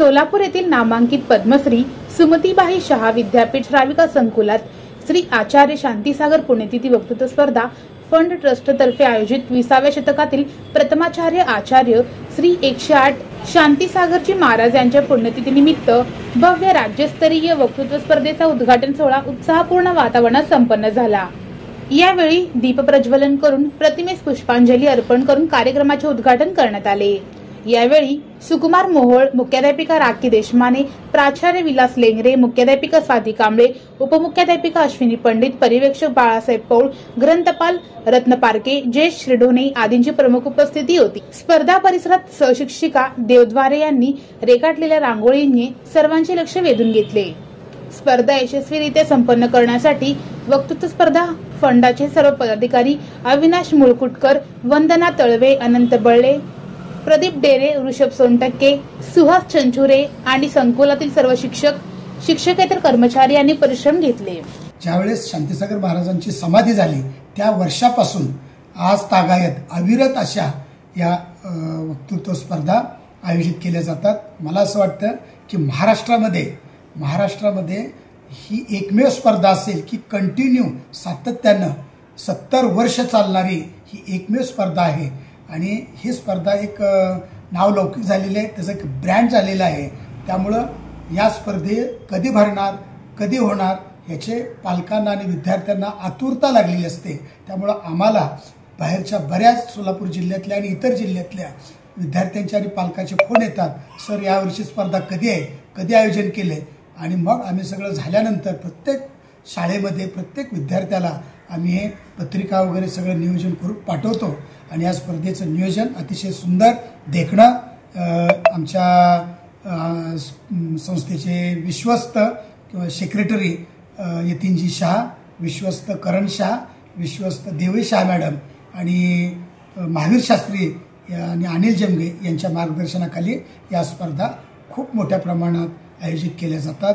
सोलापूर येथील नामांकित पद्मश्री सुमतीबाई शाह विद्यापीठ श्राविका संकुलात श्री आचार्य शांतीसागर पुण्यतिथी वक्तृत्व स्पर्धा फंड ट्रस्ट तर्फे आयोजित 20व्या शतकातील प्रथमाचार्य आचार्य श्री 108 शांतीसागरजी महाराज यांच्या पुण्यतिथी निमित्त भव्य राज्यस्तरीय वक्तृत्व स्पर्धेचा उद्घाटन सोहळा उत्साहपूर्ण वातावरणात संपन्न झाला। यावेळी दीप प्रज्वलन करून प्रतिमेस पुष्पांजली अर्पण करून कार्यक्रमाचे उद्घाटन करण्यात आले। यावेळी सुकुमार मोहोळ, मुख्याध्यापिका राखी देशमाने, प्राचार्य विलास लेंगरे, मुख्याध्यापिका स्वाती कांबळे, उपमुख्याध्यापिका अश्विनी पंडित, पर्यवेक्षक बाळासाहेब पौळ, ग्रंथपाल रत्न पारके, जयेश श्रीढोणे आदींची प्रमुख उपस्थिती होती। स्पर्धा परिसरात सहशिक्षिका देवद्वारे यांनी रेखाटलेल्या रांगोळीने सर्वांचे लक्ष वेधून घेतले। स्पर्धा यशस्वीरित्या संपन्न करण्यासाठी वक्तृत्व स्पर्धा फंडाचे सर्व पदाधिकारी अविनाश मुळकुटकर, वंदना तळवे, अनंत बळले, प्रदीप डेरे, ऋषभ सोनटक्के, सुहास चंचुरे आणि संकुलातील सर्व शिक्षक, शिक्षकेतर कर्मचारी यांनी परिश्रम घेतले। ज्यावेळेस शांतीसागर महाराजांची समाधी झाली त्या वर्षापासून आज तागायत अविरत अशा या वक्तृत्व स्पर्धा आयोजित केल्या जातात। मला असं वाटतं की महाराष्ट्रामध्ये ही एकमेव स्पर्धा असेल की कंटिन्यू सातत्यानं 70 वर्ष चालणारी ही एकमेव स्पर्धा आहे आणि ही स्पर्धा एक नावलौकिक झालेली आहे, त्याचं एक ब्रँड झालेलं आहे। त्यामुळं या स्पर्धे कधी भरणार, कधी होणार याचे पालकांना आणि विद्यार्थ्यांना आतुरता लागलेली असते। त्यामुळं आम्हाला बाहेरच्या बऱ्याच सोलापूर जिल्ह्यातल्या आणि इतर जिल्ह्यातल्या विद्यार्थ्यांचे आणि पालकाचे फोन येतात, सर यावर्षी स्पर्धा कधी आहे, कधी आयोजन केले। आणि मग आम्ही सगळं झाल्यानंतर प्रत्येक शाळेमध्ये प्रत्येक विद्यार्थ्याला आम्ही हे पत्रिका वगैरे सगळं नियोजन करून पाठवतो आणि या स्पर्धेचं नियोजन अतिशय सुंदर देखणं आमच्या संस्थेचे विश्वस्त किंवा सेक्रेटरी यतीनजी शाह, विश्वस्त करण शाह, विश्वस्त देवी शाह मॅडम आणि महावीर शास्त्री आणि अनिल जमगे यांच्या मार्गदर्शनाखाली या स्पर्धा खूप मोठ्या प्रमाणात आयोजित केल्या जातात।